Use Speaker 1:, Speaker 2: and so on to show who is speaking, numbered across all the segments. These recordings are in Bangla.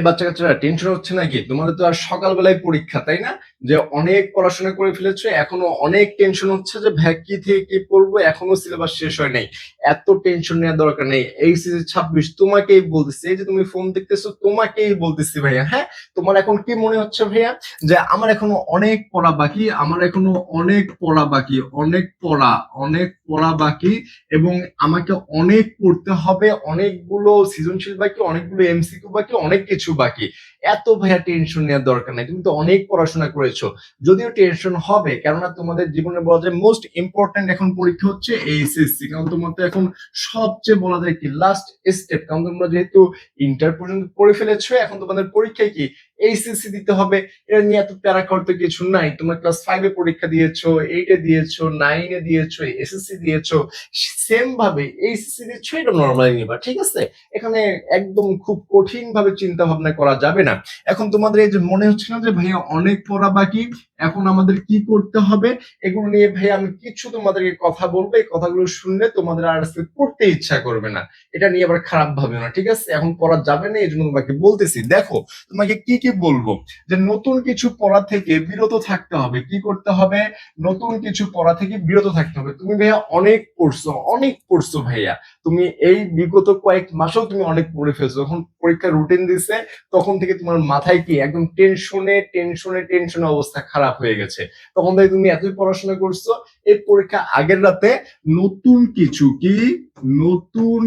Speaker 1: বাচ্চা কাচ্চারা টেনশন হচ্ছে নাকি? তোমাদের তো আর সকালবেলায় পরীক্ষা, তাই না? যে অনেক পড়াশোনা করে ফেলেছো, এখনো অনেক টেনশন হচ্ছে যে ভাই কি থেকে কি পড়বো, এখনো সিলেবাস শেষ হয় নাই। এত টেনশন নেওয়ার দরকার নেই। এইচএসসি 26 তোমাকেই বলতেছি, এই যে তুমি ফোন দেখতেছো তোমাকেই বলতেছি ভাইয়া। হ্যাঁ, তোমার এখন কি মনে হচ্ছে ভাইয়া যে আমার এখনো অনেক পড়া বাকি, আমার এখনো অনেক পড়া বাকি, অনেক পড়া বাকি, এবং আমাকে অনেক পড়তে হবে, অনেকগুলো সৃজনশীল বাকি, অনেকগুলো এমসিকিউ বাকি, অনেক কিছু বাকি। এত ভাইয়া টেনশন নেওয়ার দরকার নাই, তুমি তো অনেক পড়াশোনা করেছো। যদিও টেনশন হবে, কেননা তোমাদের জীবনে বলা যায় মোস্ট ইম্পর্টেন্ট এখন পরীক্ষা হচ্ছে এইচএসসি, কারণ তোমার তো এখন সবচেয়ে বলা যায় কি লাস্ট স্টেপ, কারণ তোমরা যেহেতু ইন্টার পর্যন্ত পড়ে ফেলেছো, এখন তোমাদের পরীক্ষায় কি এইচএসসি দিতে হবে। এটা নিয়ে এত প্যারা করতে কিছু নাই, তোমরা ক্লাস 5-এ পরীক্ষা দিয়েছো, 8-এ দিয়েছো, 9-এ দিয়েছো, এসএসসি দিয়েছো, সেম ভাবে এইচএসসি দিচ্ছ, এটা নর্মালি নিবা, ঠিক আছে? এখানে একদম খুব কঠিন ভাবে চিন্তা ভাবনা করা যাবে না। এখন তোমাদের এই যে মনে হচ্ছে না যে ভাইয়া অনেক পড়া বাকি, এখন আমাদের কি করতে হবে, এগুলো নিয়ে ভাইয়া আমি কিছু তোমাদেরকে কথা বলবো, এই কথাগুলো শুনলে তোমাদের আর আজকে পড়তে ইচ্ছা করবে না। এটা নিয়ে আবার খারাপ ভাবে না, ঠিক আছে? এখন পড়া যাবে না, এই জন্য তোমাকে বলতেছি। দেখো, তোমাকে কি কি বলবো, যে নতুন কিছু পড়া থেকে বিরত থাকতে হবে। কি করতে হবে? নতুন কিছু পড়া থেকে বিরত থাকতে হবে। তুমি ভাইয়া অনেক পড়ছো ভাইয়া। তুমি এই বিগত কয়েক মাসেও তুমি অনেক পড়ে ফেলছো। যখন পরীক্ষার রুটিন দিছে তখন থেকে তোমার মাথায় কি একদম টেনশনে অবস্থা খারাপ হয়ে গেছে। তখন থেকে তুমি এতই পড়াশোনা করছো, এই পরীক্ষা আগের রাতে নতুন কিছু কি নতুন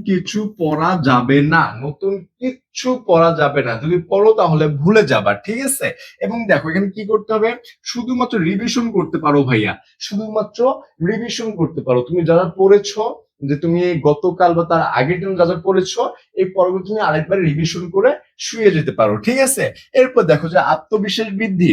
Speaker 1: কিছু পড়া যাবে না, নতুন কিচ্ছু পড়া যাবে না। যদি পড়ো তাহলে ভুলে যাবা, ঠিক আছে? এবং দেখো এখানে কি করতে হবে, শুধুমাত্র রিভিশন করতে পারো ভাইয়া, শুধুমাত্র রিভিশন করতে পারো। তুমি যারা পড়েছো, যে তুমি গতকাল বা তার আগের দিন যা যা পড়েছো, এই পর্ব তুমি আরেকবার রিভিশন করে শুয়ে যেতে পারো, ঠিক আছে? এরপর দেখো যে আত্মবিশ্বাস বৃদ্ধি।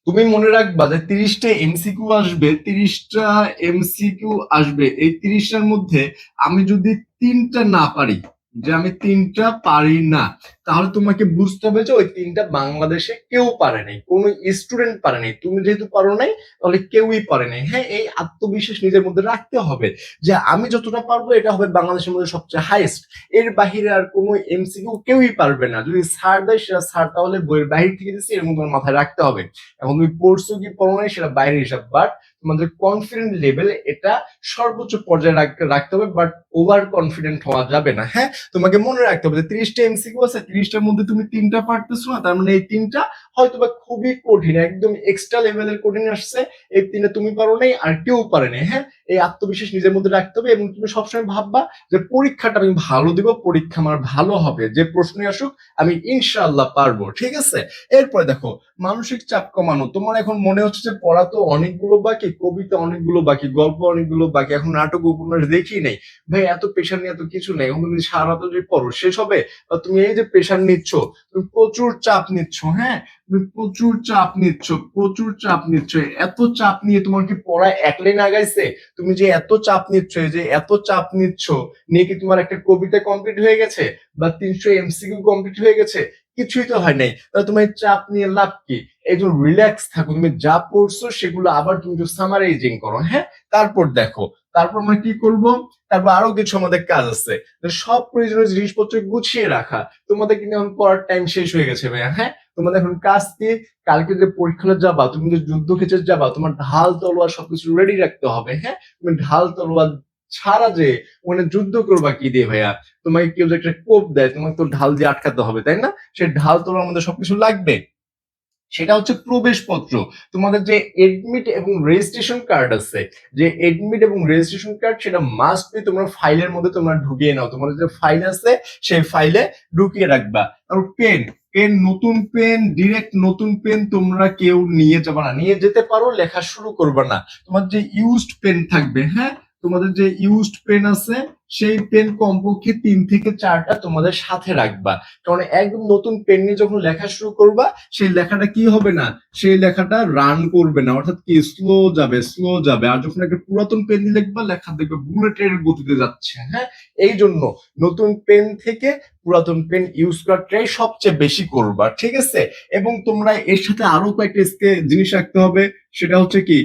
Speaker 1: তুমি মনে রাখবা যে 30টা এমসিকিউ আসবে, 30টা এমসিকিউ আসবে, এই 30টার মধ্যে আমি যদি 3টা না পারি, যে আমি 3টা পারি না, তাহলে তোমাকে বুঝতে হবে যে ওই 3টা বাংলাদেশে কেউ পারে নাই, কোনো স্টুডেন্ট পারে নাই। তুমি যেহেতু পারো নাই, তাহলে কেউই পারে নাই। হ্যাঁ, এই আত্মবিশ্বাস নিজের মধ্যে রাখতে হবে যে আমি যতটা পারবো এটা হবে বাংলাদেশের মধ্যে সবচেয়ে হাইয়েস্ট। এর বাহিরে আর কোনো এমসিকিউ কেউই পারবে না। যদি স্যার দেয় সেটা স্যার, তাহলে বইয়ের বাহির থেকে দিচ্ছে, এরকম তোমার মাথায় রাখতে হবে। এখন তুমি পড়ছো কি পড়ো নাই সেটা বাইরের হিসাব, বাট তোমাদের কনফিডেন্ট লেভেল এটা সর্বোচ্চ পর্যায়ে রাখতে হবে, বাট ওভার কনফিডেন্ট হওয়া যাবে না। হ্যাঁ, তোমাকে মনে রাখতে হবে যে 30টা এমসিকিউ আছে, 30টার মধ্যে তুমি 3টা পারতেছো না, তার মানে এই 3টা হয়তো বা খুবই কঠিন, একদম এক্সট্রা লেভেলের কঠিন আসছে। এই 3টা তুমি পারো নাই, আর কেউ পারে নাই। হ্যাঁ, এই আত্মবিশ্বাস নিজের মধ্যে রাখতে হবে, এবং তুমি সবসময় ভাববা যে পরীক্ষাটা আমি ভালো দিব, পরীক্ষা আমার ভালো হবে, যে প্রশ্নই আসুক আমি ইনশাআল্লাহ পারবো, ঠিক আছে? এরপরে দেখো, মানসিক চাপ কমানো। তোমার এখন মনে হচ্ছে যে পড়া তো অনেকগুলো বাকি, কবিতা অনেকগুলো বাকি, গল্প অনেকগুলো বাকি, এখন নাটক উপন্যাস দেখি নাই। ভাই এত প্রেশার নিয়ে এত কিছু নেই, এখন তুমি সারা রাত যদি পড়ো শেষ হবে? বা তুমি এই যে প্রেশার নিচ্ছ, তুমি প্রচুর চাপ নিচ্ছ। হ্যাঁ, তুমি প্রচুর চাপ নিচ্ছ। এত চাপ নিয়ে তোমার কি পড়া এক লাইন আগাইছে? তুমি যে এত চাপ নিচ্ছ, এই যে এত চাপ নিচ্ছ, নিয়ে কি তোমার একটা কবিতা কমপ্লিট হয়ে গেছে, বা 300 এমসিকিউ কমপ্লিট হয়ে গেছে? কিছুই তো হয় নাই। তাহলে তোমার চাপ নিয়ে লাভ কি? একটু রিল্যাক্স থাকো, তুমি যা পড়ছো সেগুলো আবার তুমি একটু সামারাইজিং করো। হ্যাঁ, তারপর দেখো, তারপর আমরা কি করব, তারপর আরো কিছু আমাদের কাজ আছে। সব প্রয়োজনীয় জিনিসপত্র গুছিয়ে রাখা। তোমাদের কিন্তু এখন পড়ার টাইম শেষ হয়ে গেছে ভাইয়া। হ্যাঁ, তোমাদের এখন কাজ কি, কালকে যে পরীক্ষা যাবা, তুমি যে যুদ্ধক্ষেত্রে যাবা, তোমার ঢাল তলোয়ার সবকিছু রেডি রাখতে হবে। হ্যাঁ, তুমি ঢাল তলোয়ার ছাড়া যে ওখানে যুদ্ধ করবা কি দিয়ে ভাইয়া? তোমাকে কেউ যে একটা কোপ দেয়, তোমাকে তো ঢাল দিয়ে আটকাতে হবে, তাই না? সেই ঢাল তোলার মধ্যে সবকিছু লাগবে। সেটা হচ্ছে প্রবেশপত্র। তোমাদের যে এডমিট এবং রেজিস্ট্রেশন কার্ড আছে, যে এডমিট এবং রেজিস্ট্রেশন কার্ড, সেটা মাস্ট বি তোমরা ফাইলের মধ্যে তোমরা ঢুকিয়ে নাও। তোমাদের যে ফাইল আছে সেই ফাইলে ঢুকিয়ে রাখবা। আর পেন, নতুন পেন, ডিরেক্ট নতুন পেন তোমরা কেউ নিয়ে যাবে না। নিয়ে যেতে পারো, লেখা শুরু করবে না। তোমার যে ইউজড পেন থাকবে, হ্যাঁ, তোমাদের যে ইউজড পেন আছে সেই পেন কমপক্ষে 3 থেকে 4টা তোমাদের সাথে রাখবা। কারণ একদম নতুন পেন নিয়ে যখন লেখা শুরু করবা, সেই লেখাটা কি হবে না, সেই লেখাটা রান করবে না, অর্থাৎ কি স্লো যাবে। আর যখন একটা পুরাতন পেন দিয়ে লিখবা, লেখা দেখবে বুলেটের গতিতে যাচ্ছে। হ্যাঁ, এই জন্য নতুন পেন থেকে পুরাতন পেন ইউজ করার ট্রাই সবচেয়ে বেশি করবা, ঠিক আছে? এবং তোমরা এর সাথে আরো কয়েকটা জিনিস রাখতে হবে। সেটা হচ্ছে কি,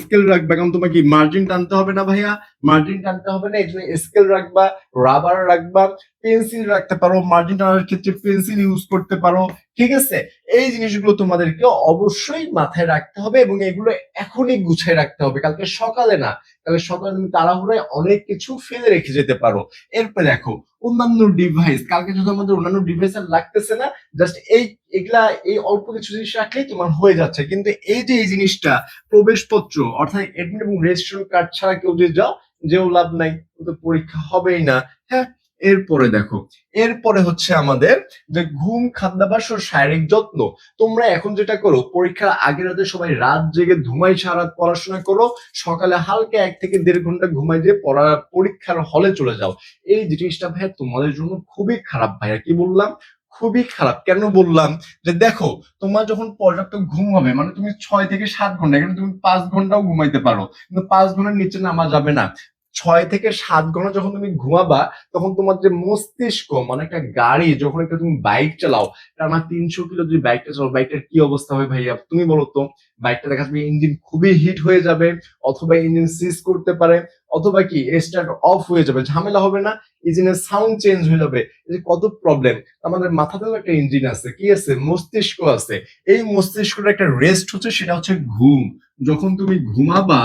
Speaker 1: স্কেল রাখবে, কারণ তোমাকে মার্জিন টানতে হবে না ভাইয়া। মার্জিন টানতে হবে না, এই জন্য স্কেল রাখবা, রাবার রাখবা, পেন্সিল রাখতে পারো, মার্জিন টানার ক্ষেত্রে পেন্সিল ইউজ করতে পারো। ঠিক আছে, এই জিনিসগুলো তোমাদেরকে অবশ্যই মাথায় রাখতে হবে এবং এগুলো এখনই গুছিয়ে রাখতে হবে, কালকে সকালে না। কালকে সকালে তুমি তাড়াহুড়োয় অনেক কিছু ফেলে রেখে যেতে পারো। এরপরে দেখো অন্যান্য ডিভাইস, কালকে যদি আমাদের অন্যান্য ডিভাইস আর লাগতেছে না, জাস্ট এগুলা এই অল্প কিছু জিনিস রাখলেই তোমার হয়ে যাচ্ছে। কিন্তু এই যে এই জিনিসটা, প্রবেশপত্র অর্থাৎ এডমিট এবং রেজিস্ট্রেশন কার্ড ছাড়া কেউ যদি যাও, যেও লাভ নাই, তো পরীক্ষা হবেই না। হ্যাঁ, এরপরে দেখো, এরপরে হচ্ছে আমাদের যে ঘুম, খাদ্যাভ্যাস ও শারীরিক যত্ন। তোমরা এখন যেটা করো, পরীক্ষার আগের রাতে সবাই রাত জেগে ধুমাই সারা রাত পড়াশোনা করো, সকালে হালকা 1 থেকে 1.5 ঘন্টা ঘুমাই দিয়ে পরীক্ষার হলে চলে যাও। এই জিনিসটা ভাইয়া তোমাদের জন্য খুবই খারাপ ভাইয়া। কি বললাম? খুবই খারাপ। কেন বললাম? যে দেখো, তোমার যখন পর্যাপ্ত ঘুম হবে, মানে তুমি 6 থেকে 7 ঘন্টা, এখানে তুমি 5 ঘন্টাও ঘুমাইতে পারো, কিন্তু 5 ঘন্টার নিচে নামা যাবে না। 6 থেকে 7 ঘন্টা যখন তুমি ঘুমাবা, তখন তোমার যে মস্তিষ্ক, মানে একটা গাড়ি যখন একটা তুমি বাইক চালাও, টানা 300 কিলো যদি বাইকটা চালাও, বাইকটার কি অবস্থা হবে ভাইয়া তুমি বলো তো? বাইকটা দেখা যাবে ইঞ্জিন খুবই হিট হয়ে যাবে, অথবা ইঞ্জিন সিজ করতে পারে, অথবা কি স্টার্ট অফ হয়ে যাবে, ঝামেলা হবে না? ইঞ্জিনের সাউন্ড চেঞ্জ হয়ে যাবে। এই যে কত প্রবলেম। আমাদের মাথাতেও একটা ইঞ্জিন আছে, কি আছে? মস্তিষ্ক আছে। এই মস্তিষ্কটা একটা রেস্ট হচ্ছে, সেটা হচ্ছে ঘুম। যখন তুমি ঘুমাবা,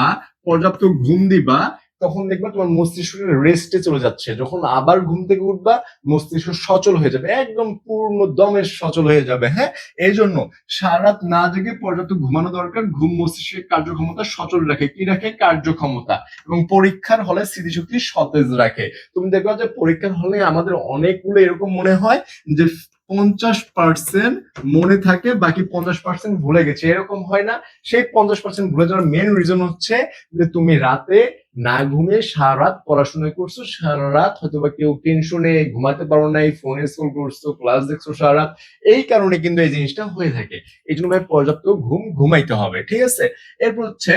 Speaker 1: পর্যাপ্ত ঘুম দিবা, তখন দেখবা তোমার মস্তিষ্কটা রেস্টে চলে যাচ্ছে। যখন আবার ঘুম থেকে উঠবা, মস্তিষ্ক সচল হয়ে যাবে, একদম পূর্ণ দমের সচল হয়ে যাবে। হ্যাঁ, এই জন্য সারা রাত না জেগে পর্যাপ্ত ঘুমানো দরকার। ঘুম মস্তিষ্কের কার্যক্ষমতা সচল রাখে, কি রাখে? কার্যক্ষমতা। এবং পরীক্ষার হলে স্মৃতিশক্তি সতেজ রাখে। তুমি দেখবা যে পরীক্ষার হলে আমাদের অনেকগুলো এরকম মনে হয় যে 50% মনে থাকে, বাকি 50% ভুলে গেছে, এরকম হয় না? সেই 50% ভুলে যাওয়ার মেন রিজন হচ্ছে যে তুমি রাতে না ঘুমিয়ে সারা রাত পড়াশোনা করছো, সারা রাত হয়তো বা কেউ টেনশনে ঘুমাতে পারো নাই, ফোনে স্ক্রল করছো, ক্লাস দেখছো সারা রাত। এই কারণে কিন্তু এই জিনিসটা হয়ে থাকে। এই জন্য ভাই পর্যাপ্ত ঘুমাইতে হবে। ঠিক আছে, এরপর হচ্ছে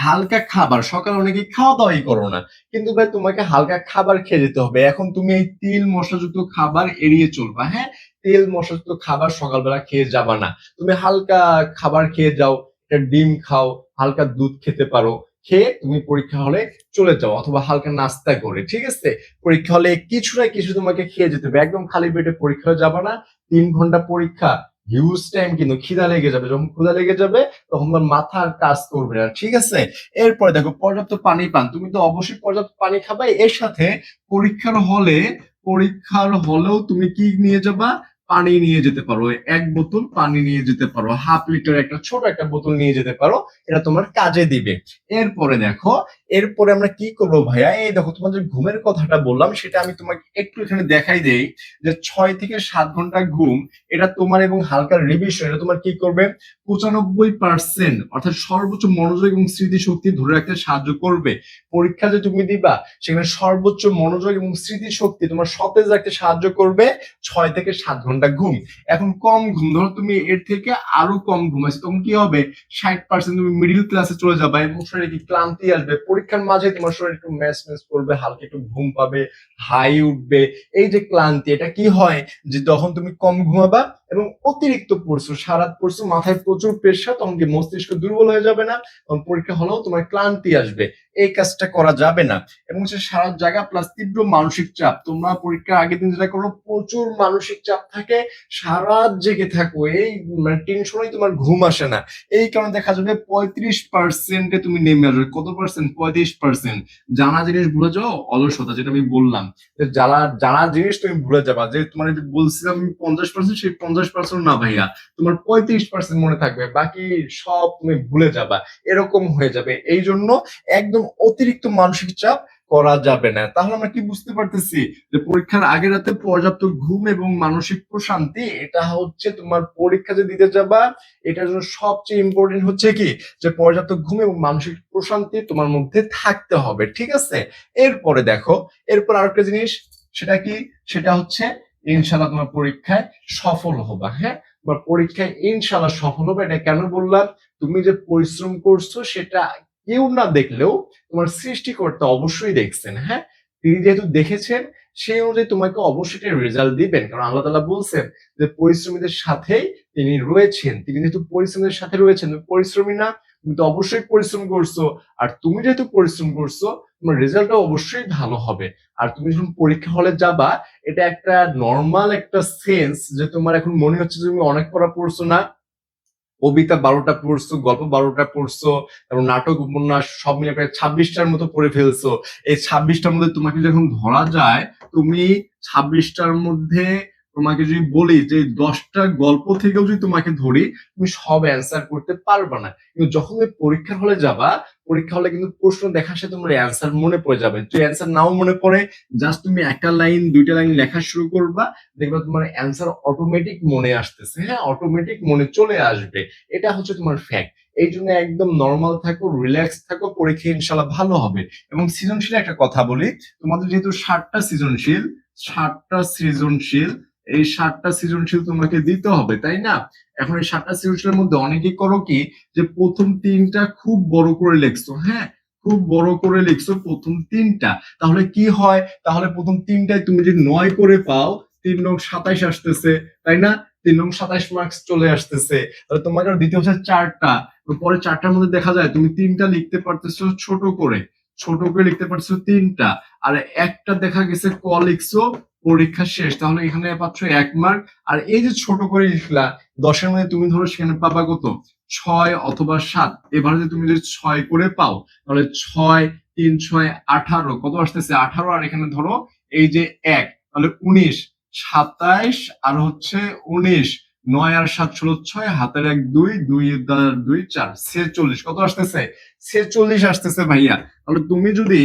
Speaker 1: হালকা খাবার। সকালে অনেকে খাওয়া দাওয়াই করো না, কিন্তু ভাই তোমাকে হালকা খাবার খেয়ে যেতে হবে। এখন তুমি এই তেল মশলাযুক্ত খাবার এড়িয়ে চলবা। হ্যাঁ, তেল মশলাযুক্ত খাবার সকালবেলা খেয়ে যাবা না। তুমি হালকা খাবার খেয়ে যাও, একটা ডিম খাও, হালকা দুধ খেতে পারো, খেয়ে তুমি পরীক্ষা হলে চলে যাও, অথবা হালকা নাস্তা করে। ঠিক আছে, পরীক্ষা হলে কিছু না কিছু তোমাকে খেয়ে যেতে হবে, একদম খালি পেটে পরীক্ষা যাবা না। 3 ঘন্টা পরীক্ষা, হিউজ টাইম, কিন্তু খিদা লেগে যাবে। যখন ক্ষুধা লেগে যাবে, তখন তোমার মাথা আর কাজ করবে না। ঠিক আছে, এরপরে দেখো পর্যাপ্ত পানি পান। তুমি তো অবশ্যই পর্যাপ্ত পানি খাবে। এর সাথে পরীক্ষার হলে, পরীক্ষার হলেও তুমি কি নিয়ে যাবা? পানি নিয়ে যেতে পারো। 1 বোতল পানি নিয়ে যেতে পারো, ½ লিটার একটা ছোট একটা বোতল নিয়ে যেতে পারো, এটা তোমার কাজে দিবে। এরপরে দেখো, এরপরে আমরা কি করবো ভাইয়া? এই দেখো, তোমার যে ঘুমের কথাটা বললাম, সেটা আমি তোমাকে একটু এখানে দেখাই দেই। যে 6 থেকে 7 ঘন্টা ঘুম, এটা তোমার এবং হালকা রিভিশন, এটা তোমার কি করবে? 95% অর্থাৎ সর্বোচ্চ মনোযোগ এবং স্মৃতিশক্তি ধরে রাখতে সাহায্য করবে। পরীক্ষা যে তুমি দিবা, সেখানে সর্বোচ্চ মনোযোগ এবং স্মৃতিশক্তি তোমার সতেজ রাখতে সাহায্য করবে 6 থেকে 7 ঘন্টা ঘুম। এখন কম ঘুম, ধরো তুমি এর থেকে আরো কম ঘুমাইছো, তখন কি হবে? 60% তুমি মিডিল ক্লাসে চলে যাবে এবং শরীরে কি ক্লান্তি আসবে। পরীক্ষার মাঝে তোমার শরীর একটু ম্যাচ ম্যাচ করবে, হালকা একটু ঘুম পাবে, হাই উঠবে। এই যে ক্লান্তি, এটা কি হয়? যে যখন তুমি কম ঘুমাবা এবং অতিরিক্ত পড়ছো, সারাত পড়ছো, মাথায় প্রচুর প্রেশার, তখন কি মস্তিষ্ক দুর্বল হয়ে যাবে না? তখন পরীক্ষা হলেও তোমার ক্লান্তি আসবে। এই কাজটা করা যাবে না। এবং হচ্ছে সারা জায়গা প্লাস তীব্র মানসিক চাপ। তোমরা পরীক্ষার আগের দিন যেটা করো, প্রচুর মানসিক চাপ থাকে, সারা জেগে থাকো, এই মানে টেনশনেই তোমার ঘুম আসে না। এই কারণে দেখা যাবে 35%-এ তুমি নেমে আসবে। কত পার্সেন্ট? 35%। জানা জিনিস ভুলে যাও, অলসতা, যেটা আমি বললাম। যারা জানা জিনিস তুমি ভুলে যাবা। যে তোমার বলছিলাম আমি 50%, সেই 50% না ভাইয়া, তোমার 35% মনে থাকবে, বাকি সব তুমি ভুলে যাবা। এরকম হয়ে যাবে। এই জন্য একদম অতিরিক্ত মানসিক চাপ করা যাবে না। তাহলে আমরা কি বুঝতে পারতেছি? যে পরীক্ষার আগের রাতে পর্যাপ্ত ঘুম এবং মানসিক প্রশান্তি, এটা হচ্ছে তোমার পরীক্ষা যে দিতে যাবা, এটার জন্য সবচেয়ে ইম্পর্টেন্ট হচ্ছে কি? যে পর্যাপ্ত ঘুম এবং মানসিক প্রশান্তি তোমার মধ্যে থাকতে হবে। ঠিক আছে, এরপরে দেখো, এরপর আরেকটা জিনিস, সেটা কি? সেটা হচ্ছে ইনশাল্লাহ তোমার পরীক্ষায় সফল হবা। হ্যাঁ, তোমার পরীক্ষায় ইনশাল্লাহ সফল হবে। এটা কেন বললাম? তুমি যে পরিশ্রম করছো, সেটা কেউ না দেখলেও তোমার সৃষ্টিকর্তা অবশ্যই দেখছেন। হ্যাঁ, তিনি যেহেতু দেখেছেন, সেই অনুযায়ী তোমাকে অবশ্যই রেজাল্ট দিবেন। কারণ আল্লাহ তাআলা বলছেন যে পরিশ্রমীদের সাথেই তিনি রয়েছেন। তিনি যেহেতু পরিশ্রমীদের সাথে রয়েছেন, তুমি পরিশ্রমী না, তুমি তো অবশ্যই পরিশ্রম করছো। আর তুমি যেহেতু পরিশ্রম করছো, তোমার রেজাল্টটা অবশ্যই ভালো হবে। আর তুমি যখন পরীক্ষা হলে যাবা, এটা একটা নর্মাল একটা সেন্স যে তোমার এখন মনে হচ্ছে যে তুমি অনেক পড়া পড়ছো না, কবিতা ১২টা পড়ছো, গল্প ১২টা পড়ছো, তারপর নাটক, উপন্যাস সব মিলে প্রায় ২৬টার মতো পড়ে ফেলছো। এই ২৬টার মধ্যে তোমাকে যখন ধরা যায়, তুমি ২৬টার মধ্যে তোমাকে যদি বলি যে ১০টা গল্প থেকেও যদি তোমাকে ধরি, তুমি সব অ্যান্সার করতে পারবা না। কিন্তু যখন তুমি পরীক্ষার হলে যাবা, পরীক্ষা হলে কিন্তু প্রশ্ন দেখার সাথে তোমার অ্যান্সার মনে পড়ে যাবে। যদি অ্যান্সার নাও মনে পড়ে, জাস্ট তুমি একটা লাইন ২টা লাইন লেখা শুরু করবা, দেখবা তোমার অ্যান্সার অটোমেটিক মনে আসতেছে। হ্যাঁ, অটোমেটিক মনে চলে আসবে। এটা হচ্ছে তোমার ফ্যাক্ট। এই জন্য একদম নর্মাল থাকো, রিল্যাক্স থাকো, পরীক্ষা ইনশাল্লাহ ভালো হবে। এবং সৃজনশীল একটা কথা বলি, তোমাদের যেহেতু ৭টা সৃজনশীল, এই ৭টা সৃজনশীল তোমাকে দিতে হবে, তাই না? এখন এই ৭টা সৃজনশীলের মধ্যে অনেকেই করো কি, যে প্রথম ৩টা খুব বড় করে লিখছো, হ্যাঁ, খুব বড় করে লিখছো প্রথম ৩টা। তাহলে কি হয়, তাহলে প্রথম ৩টায় তুমি যদি ৯ করে পাও, ৩ × ২৭ আসতেছে, তাই না? ৩ × ২৭ মার্কস চলে আসতেছে। তাহলে তোমাকে আর দিতে হচ্ছে ৪টা। পরে ৪টার মধ্যে দেখা যায় তুমি ৩টা লিখতে পারতেছো ছোট করে, ছোট করে লিখতে পারতেছো ৩টা, আর একটা দেখা গেছে ক লিখছো, পরীক্ষা শেষ, তাহলে এখানে পাচ্ছ ১ মার্ক। আর এই যে ছোট করে লিখলা, ১০-এর মধ্যে তুমি ধরো সেখানে পাবা কত, ৬ অথবা ৭। এবারে যদি তুমি যদি ৬ করে পাও, তাহলে ৬ ৩ ৬ ১৮, কত আসতেছে ১৮, আর এখানে ধরো এই যে ১, তাহলে ১৯, ২৭ আর হচ্ছে ১৯, ৯ আর ৭ ষোলো ৬, হাতের ১ ২, ২ এর দ্বারা ২ ৪, ৪৬, কত আসতেছে ৪৬ আসতেছে ভাইয়া। তাহলে তুমি যদি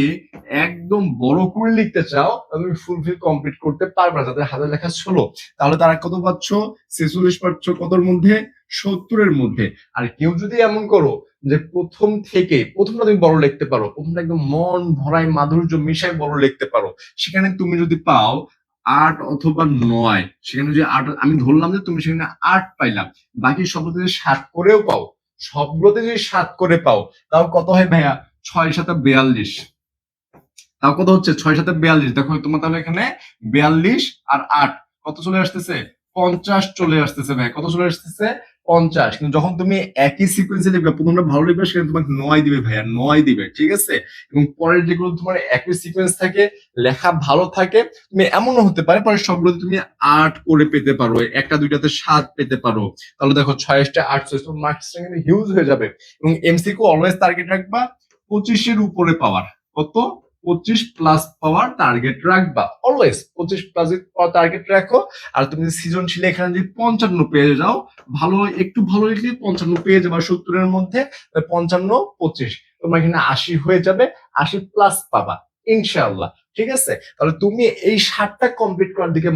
Speaker 1: একদম বড় করে লিখতে চাও, তাহলে তুমি ফুলফিল কমপ্লিট করতে পারবে না, যাদের হাতের লেখা ষোলো। তাহলে তারা কত পাচ্ছ, ৪৬ পাচ্ছ কতর মধ্যে, ৭০-এর মধ্যে। আর কেউ যদি এমন করো যে প্রথমটা তুমি বড় লিখতে পারো, প্রথমটা একদম মন ভরায় মাধুর্য মিশায় বড় লিখতে পারো, সেখানে তুমি যদি পাও ৮ অথবা ৯, সেখানে যদি ৮, আমি ধরলাম যে তুমি সেখানে ৮ পাইলাম, বাকি সবগুলোতে যদি ৭ করেও পাও, সবগুলোতে যদি ৭ করে পাও, তাও কত হয় ভাইয়া, ৬-৭-৪২। তাও কত হচ্ছে, ৬-৭-৪২। দেখো তোমার তাহলে এখানে ৪২ আর ৮ কত চলে আসতেছে, ৫০ চলে আসতেছে ভাই। কত চলে আসতেছে, ৫০। কিন্তু যখন তুমি একই সিকোয়েন্সে লিখবে, প্রথমটা ভালো লিখবে, সেখানে তোমাকে ৯ দিবে ভাইয়া, ৯ দিবে, ঠিক আছে? এবং পরের যেগুলো তোমার একই সিকোয়েন্স থাকে, লেখা ভালো থাকে, তুমি এমনও হতে পারে পরে সবগুলোতে তুমি ৮ করে পেতে পারো, একটা দুইটাতে ৭ পেতে পারো। তাহলে দেখো ৬-৮, তোমার মার্কসটা কিন্তু হিউজ হয়ে যাবে। এবং এমসিকিউ অলওয়েজ টার্গেট রাখবা 25-এর উপরে পাওয়ার। কত, 25+ পাওয়ার টার্গেট রাখবা, অলওয়েজ 25+ পাওয়ার টার্গেট রাখো। আর তুমি সৃজনশীল এখানে যদি 55 পেয়ে যাও, ভালো, একটু ভালো লিখলে 55 পেয়ে যাবে ৭০-এর মধ্যে, 55-25, তোমার এখানে ৮০ হয়ে যাবে, ৮০+ পাবা ইনশাআল্লাহ। ঠিক আছে? তাহলে তুমি এই ৭টা কমপ্লিট করার দিকে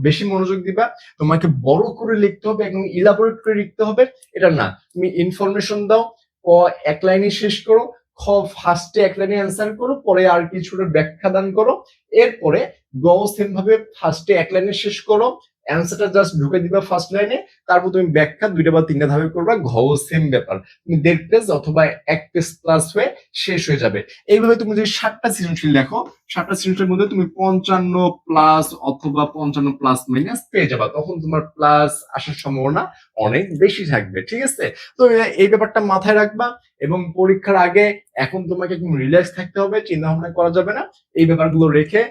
Speaker 1: বেশি মনোযোগ দিবা। তোমাকে বড় করে লিখতে হবে, একদম ইলাবোরেট করে লিখতে হবে, এটা না। তুমি ইনফরমেশন দাও, ক ১ লাইনে শেষ করো, খ ফার্স্টে ১ লাইনে অ্যান্সার করো, পরে আর কিছুটা ব্যাখ্যা দান করো, এরপরে গ সেম ভাবে ফার্স্টে ১ লাইনে শেষ করো, অ্যান্সারটা জাস্ট ঢুকে দিবা ফার্স্ট লাইনে, তারপর তুমি ব্যাখ্যা ২টা বা ৩টা ধাপে করবা, ঘ সেম ব্যাপার, তুমি ১.৫ পেজ অথবা ১ পেজ প্লাস হয়ে শেষ হয়ে যাবে। এইভাবে তুমি যদি ৭টা সৃজনশীল দেখো, ৭টা সৃজনশীলের মধ্যে তুমি ৫৫+ অথবা ৫৫+ পেয়ে যাবা, তখন তোমার প্লাস আসার সম্ভাবনা অনেক বেশি থাকবে। ঠিক আছে? তো এই ব্যাপারটা মাথায় রাখবা। এবং পরীক্ষার আগে এখন তোমাকে একদম রিল্যাক্স থাকতে হবে, চিন্তা ভাবনা করা যাবে না। এই ব্যাপারগুলো রেখে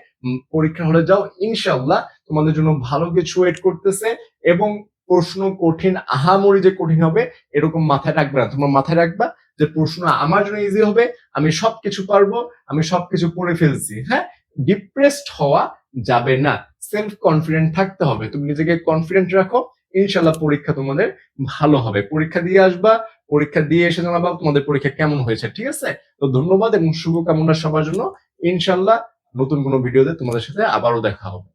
Speaker 1: পরীক্ষা হলে যাও, ইনশাআল্লাহ তোমাদের জন্য ভালো কিছু ওয়েট করতেছে। এবং প্রশ্ন কঠিন, আহামরি যে কঠিন হবে এরকম মাথায় রাখবে না, তোমার মাথায় রাখবা যে প্রশ্ন আমার জন্য ইজি হবে, আমি সবকিছু পারবো, আমি সবকিছু পড়ে ফেলছি। হ্যাঁ, ডিপ্রেসড হওয়া যাবে না, সেলফ কনফিডেন্ট থাকতে হবে। তুমি নিজেকে কনফিডেন্ট রাখো, ইনশাআল্লাহ পরীক্ষা তোমাদের ভালো হবে। পরীক্ষা দিয়ে আসবা, পরীক্ষা দিয়ে এসে জানাবা তোমাদের পরীক্ষা কেমন হয়েছে। ঠিক আছে? তো ধন্যবাদ এবং শুভকামনা সবার জন্য। ইনশাআল্লাহ নতুন কোনো ভিডিওতে তোমাদের সাথে আবারও দেখা হবে।